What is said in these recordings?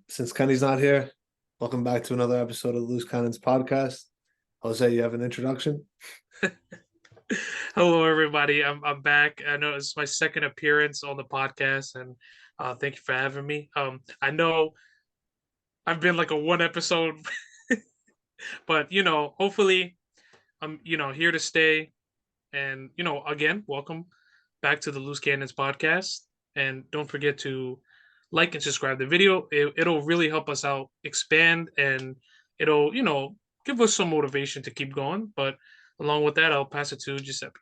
Since Kenny's not here, welcome back to another episode of the Loose Cannons podcast. Jose, you have an introduction? Hello, everybody. I'm back. I know it's my second appearance on the podcast, and thank you for having me. I know I've been like a one episode, but hopefully I'm here to stay. And again, welcome back to the Loose Cannons podcast. And don't forget to like and subscribe the video. It'll really help us out expand, and it'll give us some motivation to keep going. But along with that, I'll pass it to Giuseppe.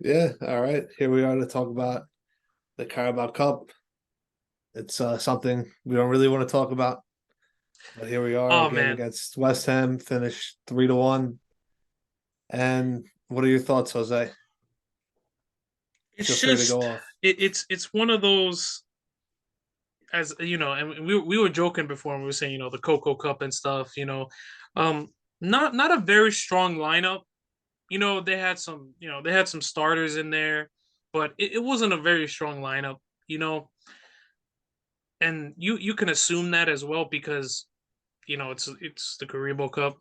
Yeah, all right. Here we are to talk about the Carabao Cup. It's something we don't really want to talk about, but here we are Oh again man. against West Ham, finished 3-1. And what are your thoughts, Jose? Feel It's free to just go off. it's one of those, as and we were joking before, and we were saying the Cocoa Cup and stuff. Not a very strong lineup. They had some starters in there, but it wasn't a very strong lineup. You know, and you can assume that as well because it's the Carabao Cup.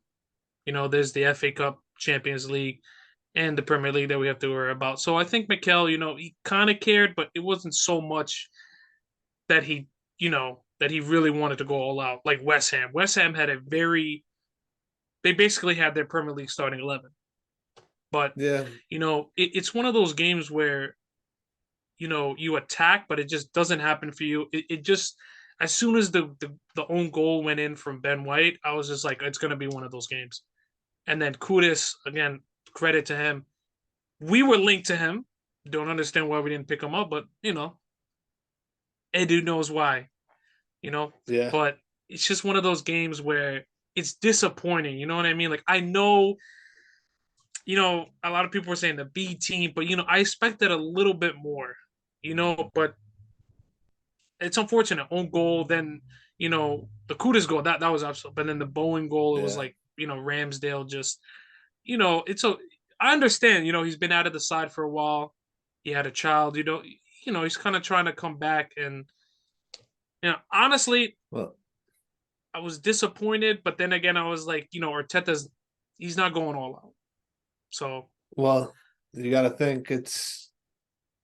There's the FA Cup, Champions League, and the Premier League that we have to worry about. So I think Mikel, he kind of cared, but it wasn't so much that he really wanted to go all out like West Ham. West Ham had they basically had their Premier League starting 11. But Yeah, it's one of those games where you attack, but it just doesn't happen for you. It just, as soon as the own goal went in from Ben White, I was just like, it's going to be one of those games. And then Kudus, again, credit to him. We were linked to him. Don't understand why we didn't pick him up, but Edu knows why. you know. yeah. But it's just one of those games where it's disappointing. You know what I mean? Like, I know, a lot of people were saying the B team, but I expected a little bit more. But it's unfortunate. Own goal, then the Kudas goal, that was absolute. But then the Bowen goal, it was Yeah. like Ramsdale just it's a. I understand. He's been out of the side for a while. He had a child. He's kind of trying to come back, and honestly, Well, I was disappointed, but then again, I was like, Arteta's he's not going all out. So well, you got to think it's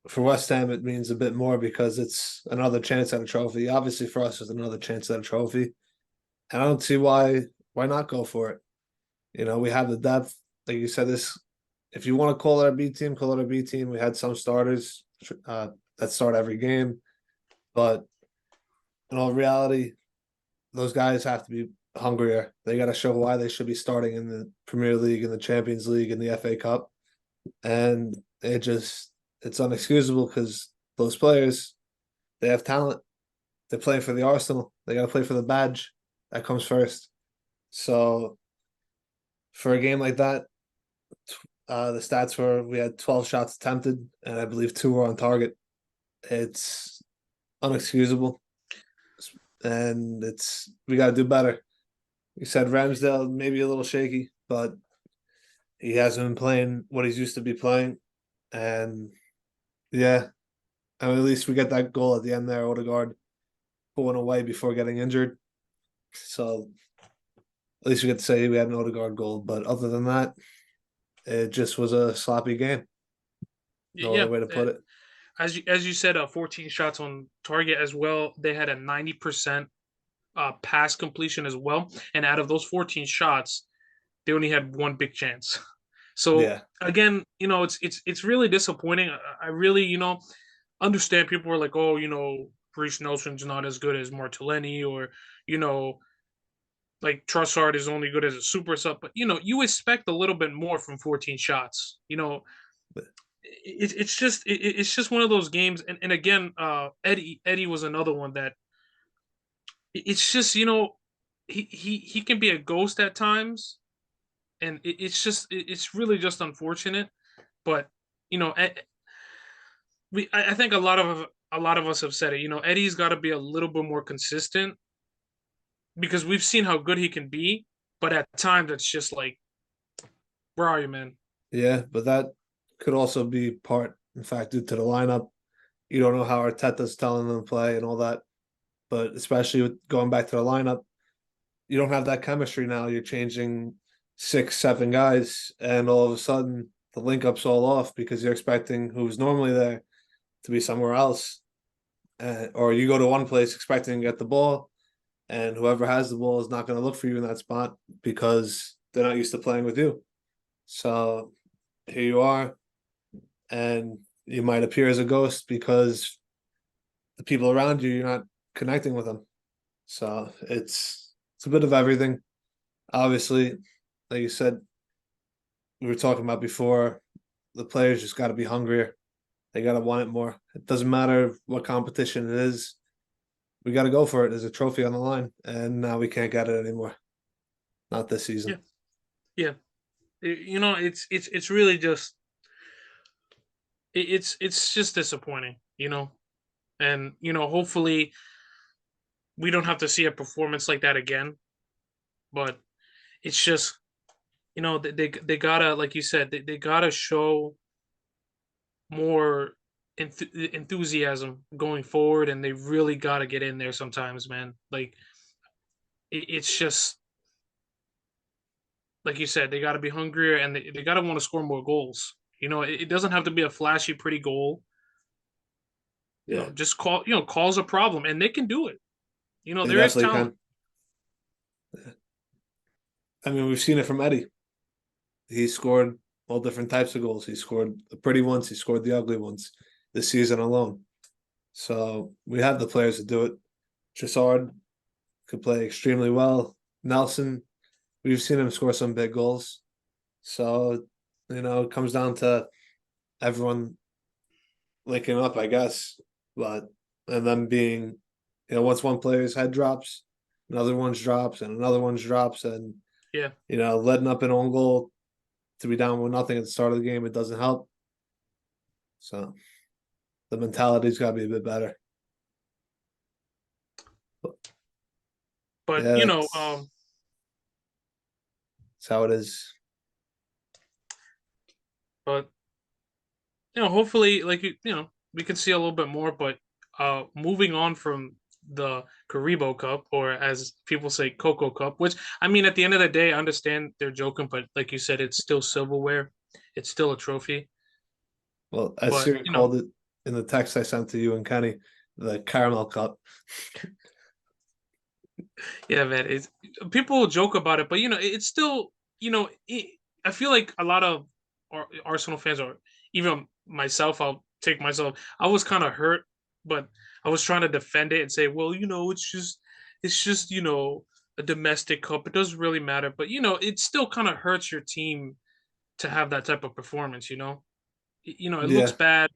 for West Ham. It means a bit more because it's another chance at a trophy. Obviously, for us, it's another chance at a trophy, and I don't see why not go for it. We have the depth. Like you said, this if you want to call it our B team, call it our B team. We had some starters that start every game, but in all reality, those guys have to be hungrier. They got to show why they should be starting in the Premier League, in the Champions League, in the FA Cup, and it's unexcusable because those players they have talent. They're playing for the Arsenal. They got to play for the badge. That comes first. So for a game like that, the stats were we had 12 shots attempted, and I believe two were on target. It's unexcusable, and we got to do better. You said Ramsdale maybe a little shaky, but he hasn't been playing what he's used to be playing, and yeah, I mean, at least we get that goal at the end there. Odegaard pulling away before getting injured, so at least we get to say we had an Odegaard goal. But other than that, it just was a sloppy game. No other yeah, way to put it. as you said, 14 shots on target as well. They had a 90% pass completion as well, and out of those 14 shots, they only had one big chance. So Yeah, again, it's really disappointing. I really understand people were like, oh, Bruce Nelson's not as good as Martellini, or you know like Trussard is only good as a super sub, but you expect a little bit more from 14 shots. It's just one of those games, and again, Eddie was another one that it's just he can be a ghost at times, and it's really just unfortunate, but you know I think a lot of us have said it. Eddie's got to be a little bit more consistent because we've seen how good he can be, but at times it's just like, where are you, man? yeah, but that could also be part, in fact, due to the lineup. You don't know how Arteta's telling them to play and all that. but especially with going back to the lineup, you don't have that chemistry now. You're changing six, seven guys, and all of a sudden the link up's all off because you're expecting who's normally there to be somewhere else. Or you go to one place expecting to get the ball, and whoever has the ball is not going to look for you in that spot because they're not used to playing with you. So here you are, and you might appear as a ghost because the people around you, you're not connecting with them. So it's a bit of everything. Obviously, like you said, we were talking about before, the players just got to be hungrier. They got to want it more. It doesn't matter what competition it is. We got to go for it. There's a trophy on the line, and now we can't get it anymore. Not this Yeah, season. yeah. It's really just it's just disappointing, and hopefully we don't have to see a performance like that again. But it's just they gotta, like you said, they gotta show more enthusiasm going forward, and they really gotta get in there sometimes, man. Like it's just like you said, they gotta be hungrier, and they gotta want to score more goals. It doesn't have to be a flashy, pretty goal. Yeah, Just calls a problem, and they can do it. they There is definitely talent. can. I mean, we've seen it from Eddie. He scored all different types of goals. He scored the pretty ones. He scored the ugly ones this season alone. So we have the players to do it. Trossard could play extremely well. Nelson, we've seen him score some big goals. So, it comes down to everyone linking up, I guess. But and then being, once one player's head drops, another one's drops, and another one's drops, and Yeah, letting up an own goal to be down with nothing at the start of the game, it doesn't help. So the mentality's got to be a bit better. But but yeah, that's how it is. but hopefully, like we can see a little bit more. But moving on from the Caribou Cup, or as people say, Coco Cup, which I mean, at the end of the day, I understand they're joking, but like you said, it's still silverware. It's still a trophy. Well, as But Siri called it in the text I sent to you and Kenny, the caramel cup. yeah, man, it's people joke about it, but it's still I feel like a lot of Arsenal fans, or even myself, I'll take myself. I was kind of hurt, but I was trying to defend it and say, well, it's just a domestic cup. It doesn't really matter, but it still kind of hurts your team to have that type of performance. It looks Yeah, bad.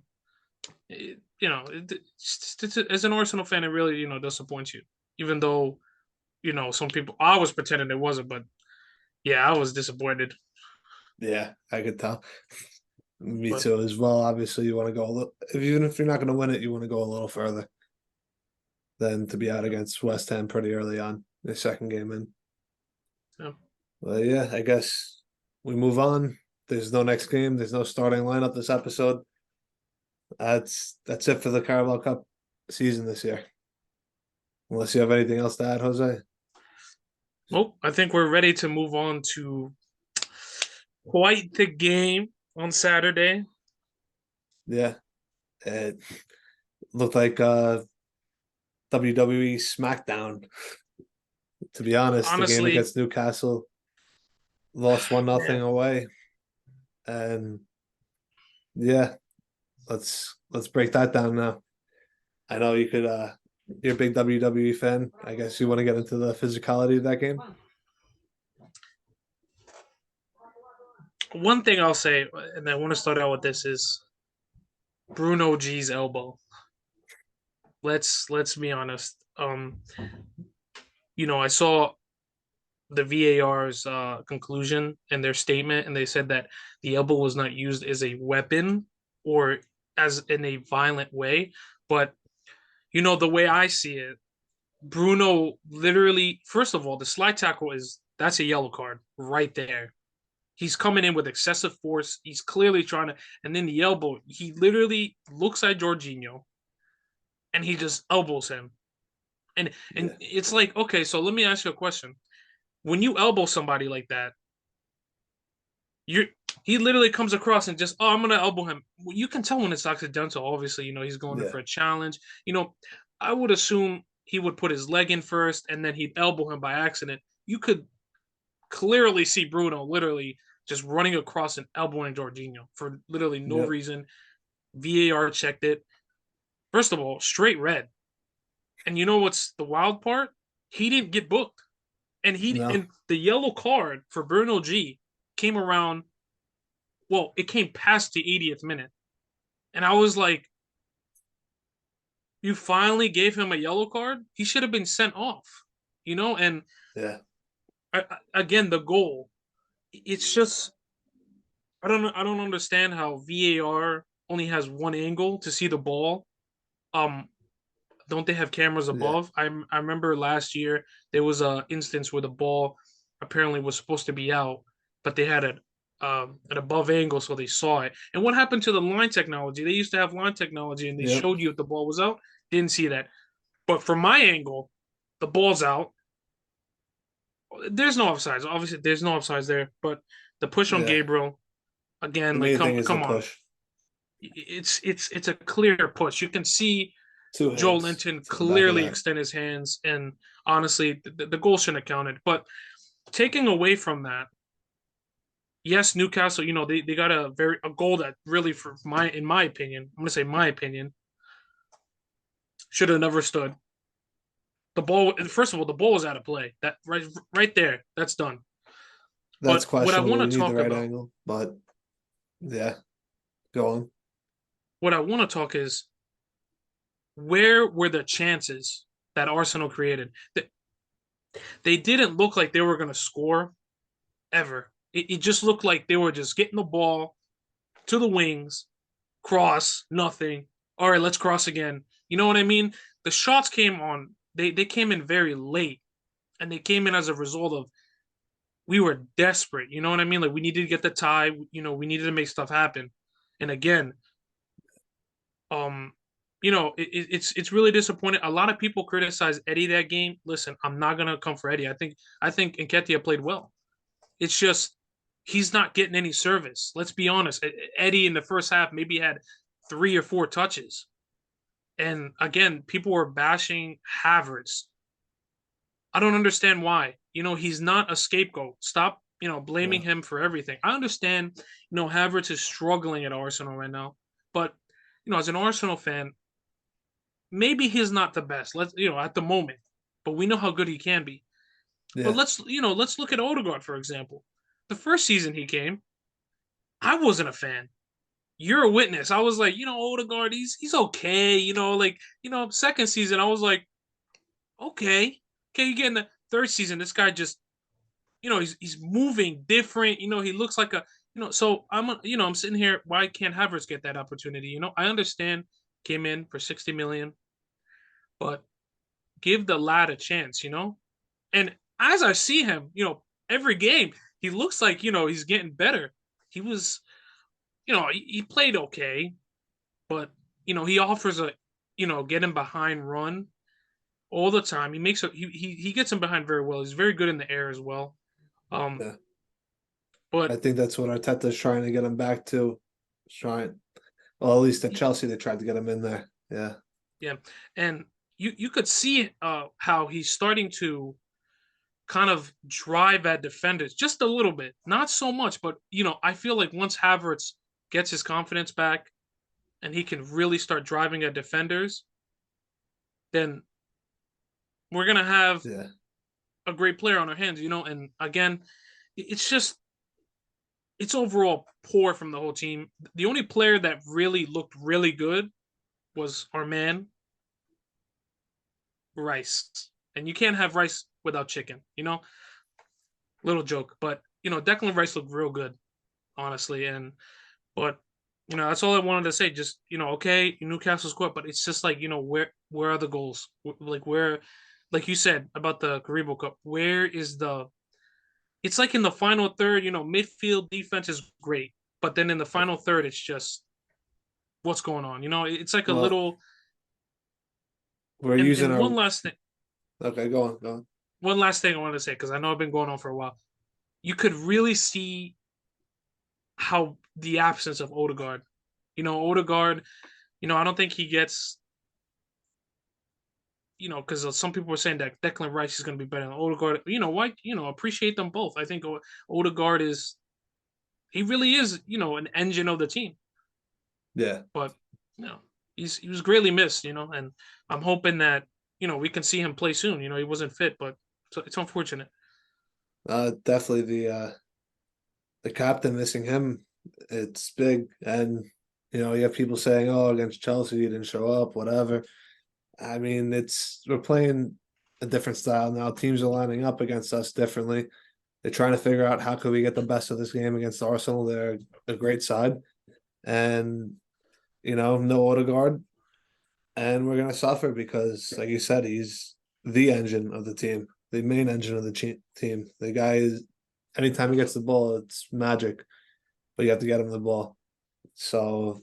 As an Arsenal fan, it really disappoints you, even though some people. I was pretending it wasn't, but yeah, I was disappointed. yeah, I could tell. Me But too, as well. Obviously, you want to go a little, even if you're not going to win it, you want to go a little further than to be out against West Ham pretty early on the second game in. yeah. Well, yeah, I guess we move on. There's no next game. There's no starting lineup this episode. That's it for the Carabao Cup season this year. Unless you have anything else to add, Jose. Well, I think we're ready to move on to quite the game on Saturday. Yeah, it looked like WWE SmackDown. To be honest, the game Honestly, against Newcastle lost 1-0 man, away, and yeah, let's break that down now. I know you could. You're a big WWE fan. I guess you want to get into the physicality of that game. one thing I'll say, and I want to start out with this, is Bruno G's elbow. Let's be honest. I saw the VAR's conclusion and their statement, and they said that the elbow was not used as a weapon or as in a violent way. But the way I see it, Bruno literally, first of all, the slide tackle that's a yellow card right there. He's coming in with excessive force. He's clearly trying to, and then the elbow, he literally looks at Jorginho and he just elbows him. And Yeah. it's like, okay, so let me ask you a question. When you elbow somebody like that, you're he literally comes across and just, oh, I'm gonna elbow him. Well, you can tell when it's accidental. Obviously, he's going in Yeah. for a challenge. I would assume he would put his leg in first and then he'd elbow him by accident. You could clearly see Bruno literally just running across and elbowing Jorginho for literally no Yep. reason. VAR checked it. First of all, straight red. And you know what's the wild part? He didn't get booked. And No. the yellow card for Bruno G came around, well, it came past the 80th minute. And I was like, you finally gave him a yellow card? He should have been sent off. And Yeah. again, the goal. It's just I don't understand how VAR only has one angle to see the ball. Um don't they have cameras Yeah. above? I remember last year there was a instance where the ball apparently was supposed to be out, but they had an above angle so they saw it. And what happened to the line technology? They used to have line technology and they Yep. showed you if the ball was out. Didn't see that. But from my angle, the ball's out. There's no offsides. Obviously, there's no offsides there. But the push on Yeah. Gabriel The again, like main thing is the come on, push. it's a clear push. You can see Two Joe hands Linton to the back of the clearly head. extend his hands, and honestly, the goal shouldn't have counted. But taking away from that, yes, Newcastle, they got a goal that really, for in my opinion, I'm gonna say my opinion, should have never stood. The ball, first of all, the ball was out of play. That right there, that's done. That's But what I questionable. want You to need the talk right about, angle, but yeah, go on. what I want to talk is where were the chances that Arsenal created? They didn't look like they were going to score ever. It just looked like they were just getting the ball to the wings, cross, nothing. All right, let's cross again. You know what I mean? The shots came on. They came in very late, and they came in as a result of we were desperate. You know what I mean? Like we needed to get the tie. We needed to make stuff happen. And again, um, it's really disappointing. A lot of people criticize Eddie that game. Listen, I'm not gonna come for Eddie. I think Nketiah played well. It's just he's not getting any service. Let's be honest. Eddie in the first half maybe had 3 or 4 touches. And again, people were bashing Havertz. I don't understand why. He's not a scapegoat. Stop, blaming No. him for everything. I understand, Havertz is struggling at Arsenal right now. But, as an Arsenal fan, maybe he's not the best. Let's, at the moment. But we know how good he can be. But Yeah. let's look at Odegaard, for example. The first season he came, I wasn't a fan. You're a witness. I was like, Odegaard, he's okay. Second season, I was like, okay. Okay, you get in the third season, this guy just, he's moving different. He looks like a, so I'm sitting here, why can't Havertz get that opportunity? I understand came in for 60 million, but give the lad a chance, And as I see him, every game, he looks like, he's getting better. He was, he played okay, but he offers a get him behind run all the time. He makes he gets him behind very well. He's very good in the air as well. Um, Yeah. I but think that's what Arteta's trying to get him back to. Trying. Well, at least at Chelsea, they tried to get him in there. Yeah. yeah, and you could see how he's starting to kind of drive at defenders just a little bit, not so much, but I feel like once Havertz gets his confidence back and he can really start driving at defenders, then we're gonna have Yeah. a great player on our hands, And again, it's just it's overall poor from the whole team. The only player that really looked really good was our man Rice, and you can't have rice without chicken. Little joke, but Declan Rice looked real good, honestly, and but that's all I wanted to say. Just okay, Newcastle scored, but it's just like where are the goals? Like where, like you said about the Caribou Cup, where is the it's like in the final third, midfield defense is great, but then in the final third, it's just what's going on. It's like a Well, little. we're And using and one our last thing. Okay, go on, go on. One last thing I want to say because I know I've been going on for a while. You could really see how the absence of Odegaard. Odegaard. I don't think he gets. Because some people were saying that Declan Rice is going to be better than Odegaard. Why? Appreciate them both. I think Odegaard is. He really is. An engine of the team. Yeah, But you know, he was greatly missed. And I'm hoping that we can see him play soon. He wasn't fit, but it's unfortunate. definitely the captain missing him. It's big, and you have people saying, "Oh, against Chelsea, he didn't show up." Whatever. I mean, we're playing a different style now. Teams are lining up against us differently. They're trying to figure out how could we get the best of this game against Arsenal. They're a great side, and no Odegaard, and we're gonna suffer because, like you said, he's the engine of the team, the main engine of the team. The guy is anytime he gets the ball, it's magic, but you have to get him the ball. So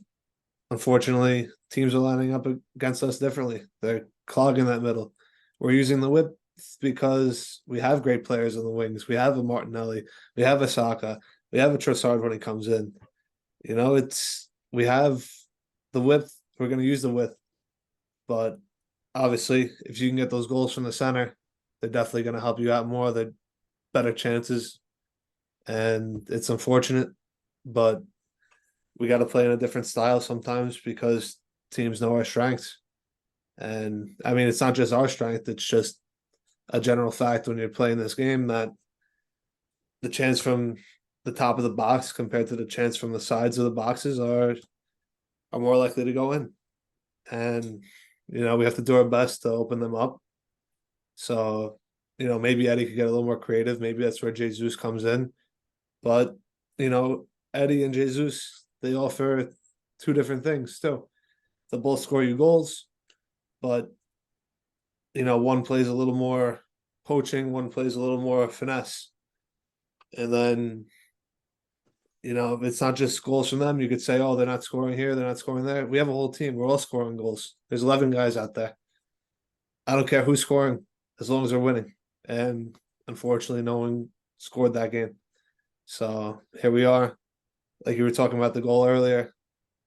unfortunately, teams are lining up against us differently. They're clogging that middle. We're using the whip because we have great players in the wings. We have a Martinelli, we have a Saka, we have a Trossard when he comes in. We have the width. We're going to use the width, but obviously, if you can get those goals from the center, they're definitely going to help you out more. They're better chances, and it's unfortunate, but we got to play in a different style sometimes because teams know our strengths. And I mean, it's not just our strength; it's just a general fact when you're playing this game that the chance from the top of the box compared to the chance from the sides of the boxes are more likely to go in. And we have to do our best to open them up. So maybe Eddie could get a little more creative. Maybe that's where Jesus comes in. But Eddie and Jesus, they offer two different things too. They both score you goals, but one plays a little more poaching, one plays a little more finesse. And then if it's not just goals from them, you could say, oh, they're not scoring here, they're not scoring there. We have a whole team. We're all scoring goals. There's 11 guys out there. I don't care who's scoring as long as they're winning. And unfortunately, no one scored that game. So here we are. Like you were talking about the goal earlier,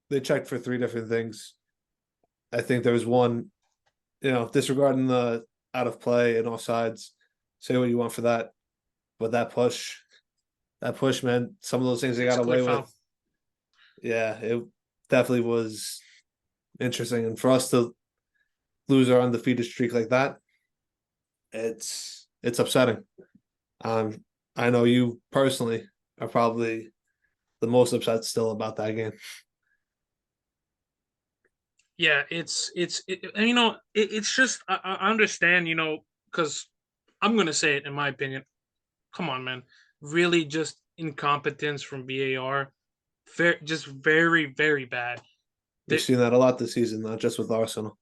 they checked for three different things. I think there was one, disregarding the out of play and offsides. Say what you want for that, but that push, man, some of those things they It's got a clear away foul. with. Yeah, it definitely was interesting. And for us to lose our undefeated streak like that, it's upsetting. Um, I know you personally are probably the most upset still about that game. Yeah, and it's just I understand, because I'm gonna say it in my opinion. Come on, man, really just incompetence from VAR, just very very bad. We've That, seen that a lot this season, not just with Arsenal.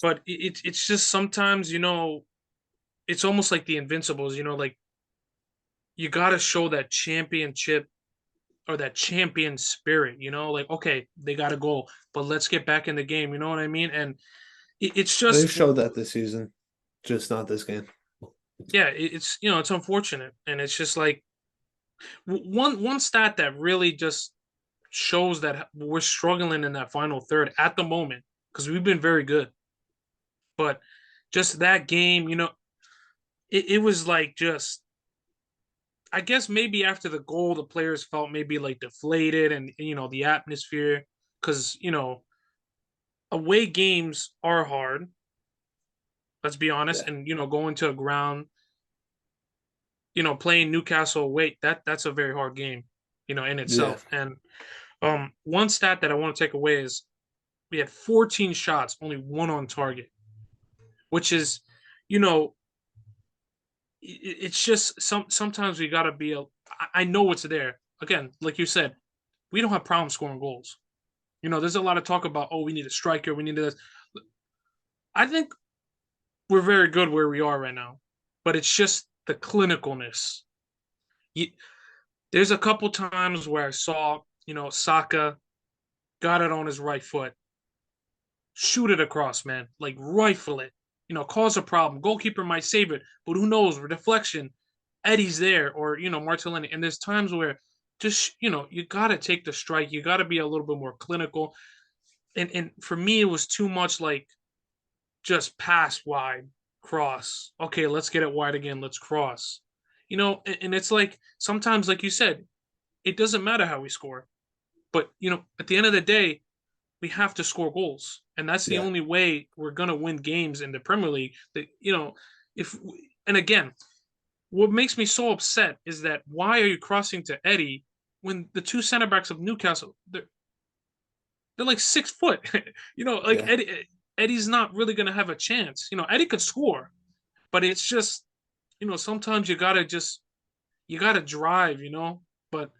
but it's just sometimes it's almost like the Invincibles. Like you got to show that championship or that champion spirit. Like okay, they got a goal, but let's get back in the game. You know what I mean? And it's They've just showed that this season, just not this game. yeah, it's unfortunate, and it's just like one stat that really just shows that we're struggling in that final third at the moment because we've been very good, but just that game, it was like just I guess maybe after the goal, the players felt maybe like deflated and the atmosphere because away games are hard. Let's be honest, Yeah, and going to a ground, playing Newcastle away that's a very hard game, in yeah, itself. And one stat that I want to take away is we had 14 shots, only one on target, which is, you know, it's just sometimes we gotta be a. I know it's there. Again, like you said, we don't have problems scoring goals. There's a lot of talk about we need a striker, we need this. I think we're very good where we are right now, but it's just the clinicalness. You, there's a couple times where I saw, Saka got it on his right foot, shoot it across, man, like rifle it. cause a problem. Goalkeeper might save it, but who knows? Deflection, Eddie's there, or Martellini. And there's times where just you gotta take the strike. You gotta be a little bit more clinical. And for me, it was too much like just wide, cross. Okay, let's get it wide again. Let's cross. And it's like sometimes, like you said, it doesn't matter how we score, but at the end of the day, we have to score goals, and that's the Yeah, only way we're gonna win games in the Premier League. That if and again, what makes me so upset is that why are you crossing to Eddie when the two center backs of Newcastle they're like 6 foot, like yeah, Eddie's not really gonna have a chance. Eddie could score, but it's just sometimes you gotta drive, but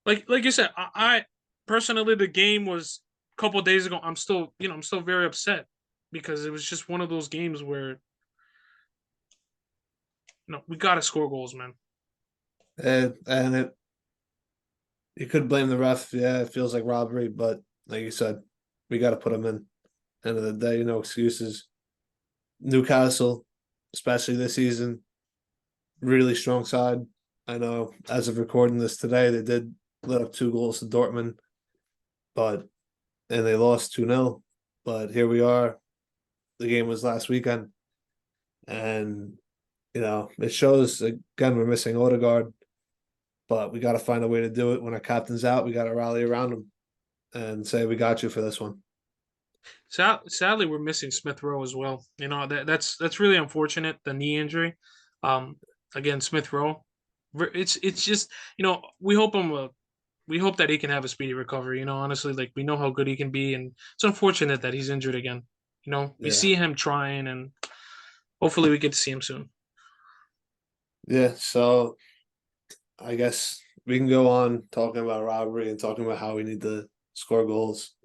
like you said, I personally the game was a couple of days ago. I'm still very upset because it was just one of those games where we gotta score goals, man. and it you could blame the ref. Yeah, it feels like robbery, but like you said, we got to put them in. End of the day, no excuses. Newcastle, especially this season, really strong side. I know as of recording this today, they did let up 2 goals to Dortmund, but and they lost 2-0. But here we are. The game was last weekend, and it shows again we're missing Odegaard, but we got to find a way to do it. When our captain's out, we got to rally around him and say we got you for this one. Sadly, we're missing Smith Rowe as well. That's really unfortunate. The knee injury, um, again Smith Rowe. It's just we hope that he can have a speedy recovery. Honestly, like we know how good he can be, and it's unfortunate that he's injured again. We Yeah, see him trying, and hopefully we get to see him soon. yeah. So I guess we can go on talking about robbery and talking about how we need to score goals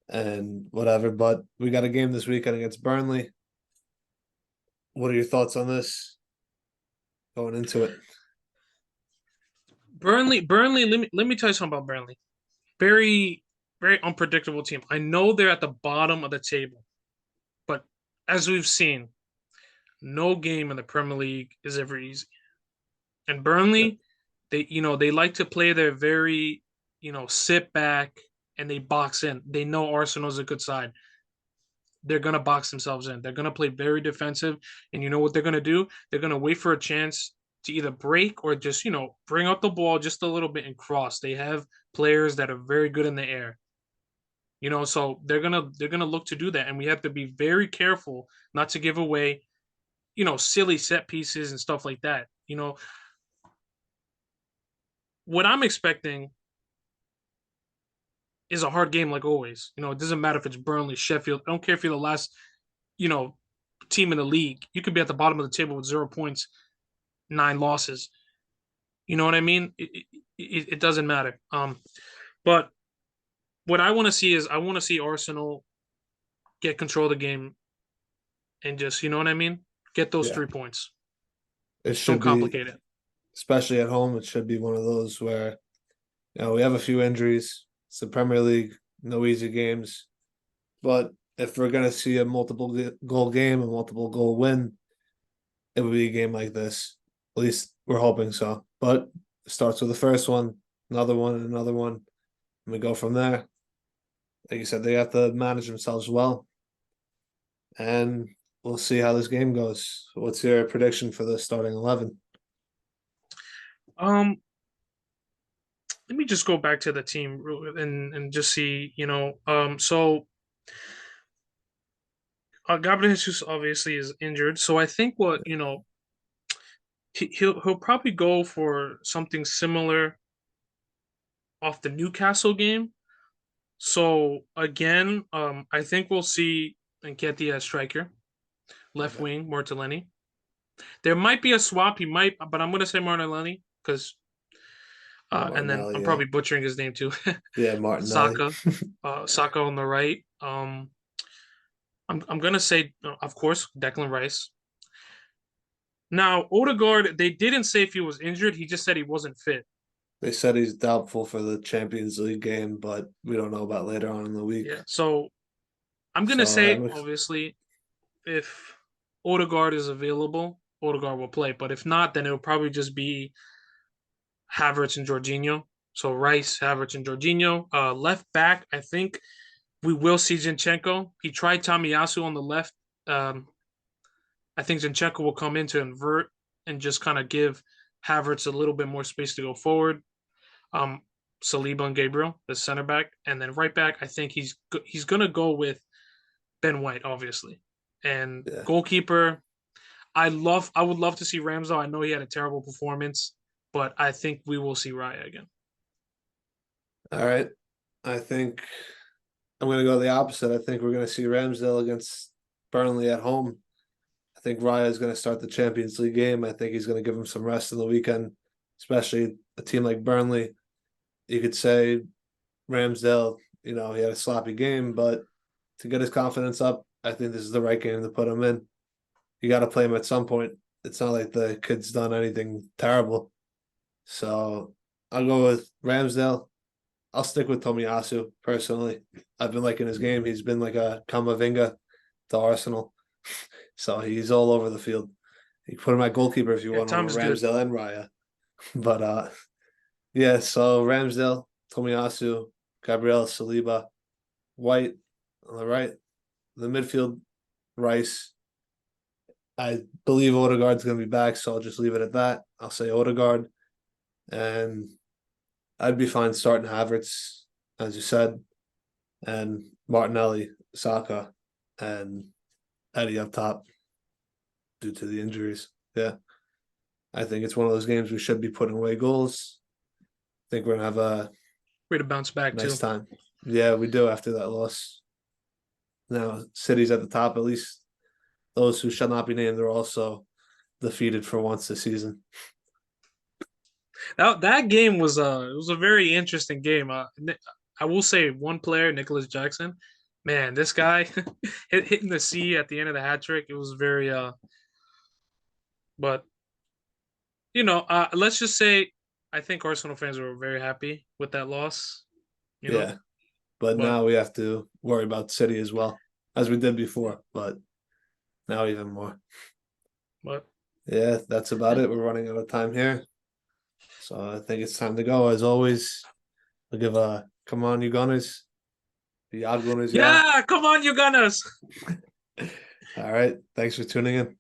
and whatever. But we got a game this weekend against Burnley. What are your thoughts on this going into it? Burnley. Let me tell you something about Burnley. Very, very unpredictable team. I know they're at the bottom of the table, but as we've seen, no game in the Premier League is ever easy. And Yeah, Burnley, they like to play their very, sit back and they box in. They know Arsenal's a good side. They're gonna box themselves in. They're gonna play very defensive, and you know what they're gonna do? They're gonna wait for a chance to either break or just bring up the ball just a little bit and cross. They have players that are very good in the air. So they're gonna look to do that, and we have to be very careful not to give away, silly set pieces and stuff like that. What I'm expecting is a hard game like always. It doesn't matter if it's Burnley, Sheffield. I don't care if you're the last, you know, team in the league. You could be at the bottom of the table with 0 points, 9 losses. You know what I mean? It doesn't matter. But what I want to see is I want to see Arsenal get control of the game and just you know what I mean. Get those yeah. 3 points. It Don't should be, complicate it. especially at home. It should be one of those where we have a few injuries. It's the Premier League, no easy games. But if we're gonna see a multiple goal game, a multiple goal win, it would be a game like this. At least we're hoping so. But it starts with the first one, and another one, and we go from there. Like you said, they have to manage themselves well, and we'll see how this game goes. What's your prediction for the starting 11? Um, Let me just go back to the team and just see. So Gabriel Jesus obviously is injured, so I think what he'll probably go for something similar off the Newcastle game. So again, I think we'll see Nketiah as striker, left Okay, wing Martinelli. There might be a swap. He might, but I'm gonna say Martinelli because, and then Martinelli, I'm yeah, probably butchering his name too. yeah, Martinelli. Saka, Saka on the right. I'm gonna say, of course, Declan Rice. Now Odegaard, they didn't say if he was injured. He just said he wasn't fit. They said he's doubtful for the Champions League game, but we don't know about later on in the week. Yeah, so I'm gonna So say obviously if Odegaard is available, Odegaard will play. But if not, then it'll probably just be Havertz and Jorginho. So Rice, Havertz, and Jorginho. Left back, I think we will see Zinchenko. He tried Tomiyasu on the left. Um, I think Zinchenko will come in to invert and just kind of give Havertz a little bit more space to go forward. Um, Saliba and Gabriel, the center back, and then right back. I think he's gonna go with Ben White, obviously, and Yeah. goalkeeper. I would love to see Ramsdale. I know he had a terrible performance, but I think we will see Raya again. All right. I think I'm going to go the opposite. I think we're going to see Ramsdale against Burnley at home. I think Raya is going to start the Champions League game. I think he's going to give him some rest in the weekend, especially a team like Burnley. You could say Ramsdale, he had a sloppy game, but to get his confidence up, I think this is the right game to put him in. You got to play him at some point. It's not like the kid's done anything terrible. So I'll go with Ramsdale. I'll stick with Tomiyasu personally. I've been liking his game. He's been like a Kamavinga to Arsenal. So he's all over the field. You can put him at goalkeeper if you Yeah, want over Tom's good. Ramsdale and Raya. But yeah, so Ramsdale, Tomiyasu, Gabriel Saliba, White on the right, the midfield, Rice. I believe Odegaard's going to be back, so I'll just leave it at that. I'll say Odegaard, and I'd be fine starting Havertz, as you said, and Martinelli, Saka, and Eddie up top due to the injuries. Yeah, I think it's one of those games we should be putting away goals. I think we're gonna have a Way to bounce back nice too. time. Yeah, we do after that loss. Now City's at the top. At least those who shall not be named are also defeated for once this season. That game was it was a very interesting game. I will say one player, Nicholas Jackson, man, this guy hitting the C at the end of the hat trick. It was very but let's just say I think Arsenal fans were very happy with that loss. You know, Yeah, but but now we have to worry about City as well, as we did before. But now even more. but Yeah, that's about it. We're running out of time here. So I think it's time to go. As always, we'll give a come on, you Gunners. The odd Gunners, yeah. yeah, come on, you Gunners. All right. Thanks for tuning in.